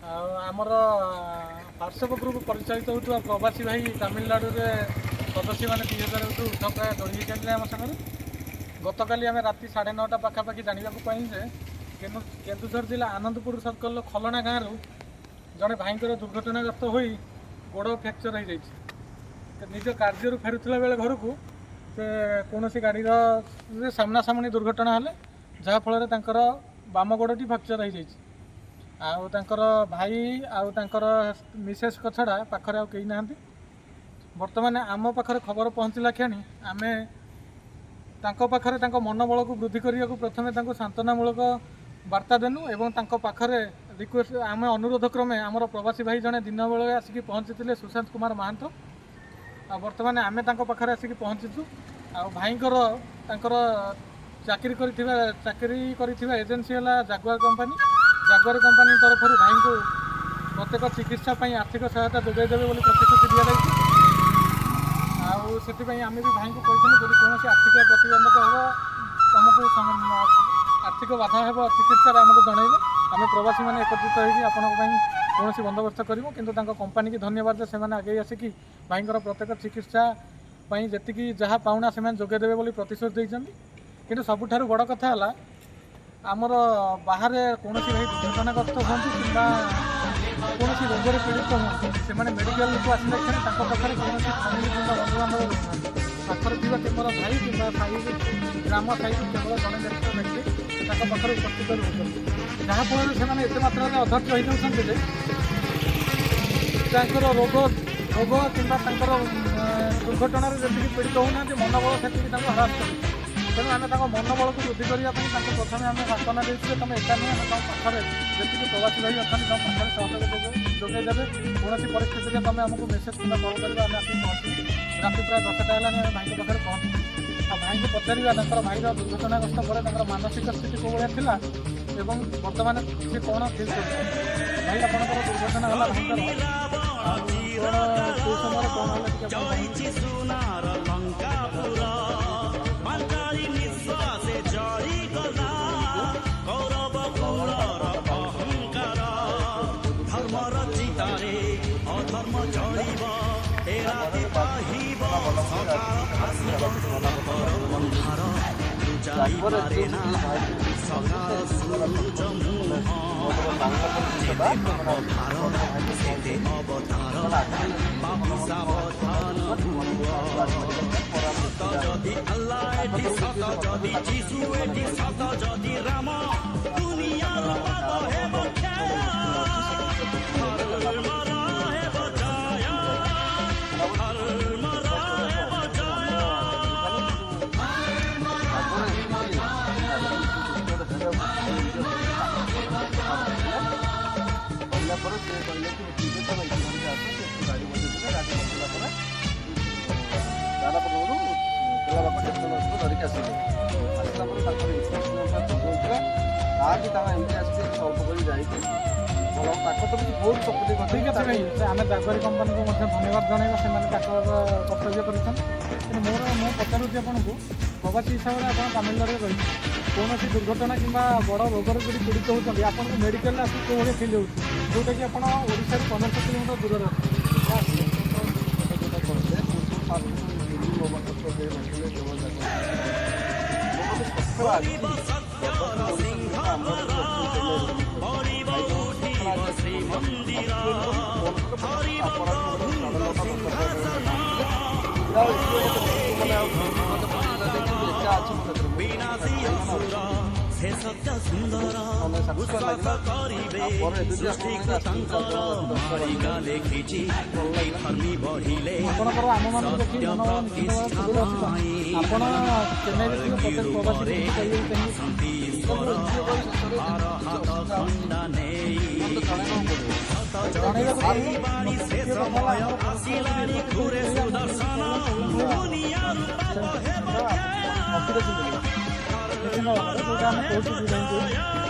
आमर WhatsApp group परिचालित होता प्रवासी भाई तमिलनाडु सदस्य मैंने 2000 प्राय जोड़ी होते आम सागर गतकाली आम राति 9:30 पाखापाखि जानवा जे केन्दुझर जिला आनंदपुर सर्कल खलना गाँव जड़े भाईर दुर्घटनाग्रस्त हो गोड़ फ्रैक्चर हो जाए निज कार्य फेरुला बेले घर को से कौन गाड़ीर सामना सामनी दुर्घटना हेले जहाँफल बाम गोड़ी फ्रैक्चर हो जाए आउर भाई आउर मिसेस को छड़ा पाखरे आउ कहीं ना बर्तमान आम पाखरे खबर पहुँचला क्षणी आम पाखरे मनोबल को वृद्धि करने को प्रथमे सांत्वनामूलक वार्ता देनु एवं पाखरे रिक्वेस्ट आम अनुरोध क्रमे आमर प्रवासी भाई जड़े दिन बेले आसिक पहुँची सुशांत कुमार महांत बर्तमान आम पाखरे आसिक पहुँचीचु आ भाईंकर चाकरी कर एजेन्सी है जागुआर कंपानी तरफ भाई को प्रत्येक चिकित्सा आर्थिक सहायता जोगैदेवे प्रतिश्रुति दि जाए आम भी भाई को कही कौन आर्थिक प्रतिबंधक हम तुमको आर्थिक बाधा हे चिकित्सा आमको जनइले आम प्रवासी मैंने एकत्रित होकर कौन बंदोबस्त करूँ किंतु कंपानी की धन्यवाद से आगे आसिकी भाईर प्रत्येक चिकित्सा जी जहाँ पाऊना से जोगैदेवे प्रतिश्रुति देते कि सबुठ बड़ कथा है आमर बाहर कौन भाई दुर्घटनाग्रस्त हूँ कि कौन रोग पीड़ित हूँ से मेडिकल को आसला पाखे कौन फैमिली कि बंधुबांधव पाखर थी केवल भाई कि ग्राम साई केवल जड़े व्यक्ति पाखे उपस्थित रोच जहाँफल से एत मात्रा अधर्य हो जाते रोग रोग कि दुर्घटन जी पीड़ित होना मनोबल से ह्रास कर तेणु आम मनोबल को वृद्धि करने प्रथम आम साधना देते तुम एका नहीं आम पाखे जी प्रवासी भाई अच्छा पाखे सहयोग जोगैदेवे कौन परिस्थिति में तुम आमको मेसेज कि कल कर पहुँची राति प्राय 10टा है भाई पाखे पहुँची भाई को पचार भाईर दुर्घटनाग्रस्त पर मानसिक स्थिति कौ भाया एवं बर्तमान सी कौन फिल कर भाई आपंकर दुर्घटना है भाईर कौ समय कौन धरिक आसला आगे सल्व कर बहुत सपोर्ट ठीक है भाई आम जागुआरी कंपानी को धन्यवाद जनइबा से कर्तव्य कर मोर मुझे पचारूँ आपन को प्रवासी हिसाब से आप तमिलनाडु रही कौन दुर्घटना कि बड़ रोगर जो पीड़ित होती आपको मेडिकल आस कौ भाई फिल हो जोटा कि आप ओडिशा 1500 किलोमीटर दूर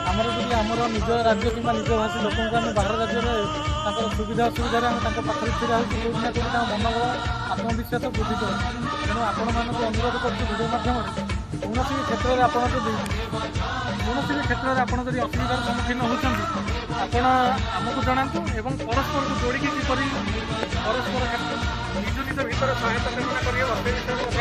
आमर जी आमर निज राज्य कि निज भाषी लोक बाहर राज्य में सुविधा असुविधा पाखे छड़ा होना कौटी मनोबल आत्मविश्वास वृद्धि कर तेणु आपण मानक अनुरोध कर भिडियो मध्यम कौन क्षेत्र में आप କୌଣସି ବି କ୍ଷେତ୍ରରେ ଆପଣ ଯଦି ଅସୁବିଧାର ସମ୍ମୁଖୀନ ହେଉଛନ୍ତି ଆପଣ ଆମକୁ ଜଣାନ୍ତୁ ଏବଂ ପରସ୍ପରକୁ ଯୋଡ଼ିକି କିପରି ପରସ୍ପର ନିଜ ନିଜ ଭିତରେ ସହାୟତା ନିର୍ମାଣ କରିବା ସେ ବିଷୟରେ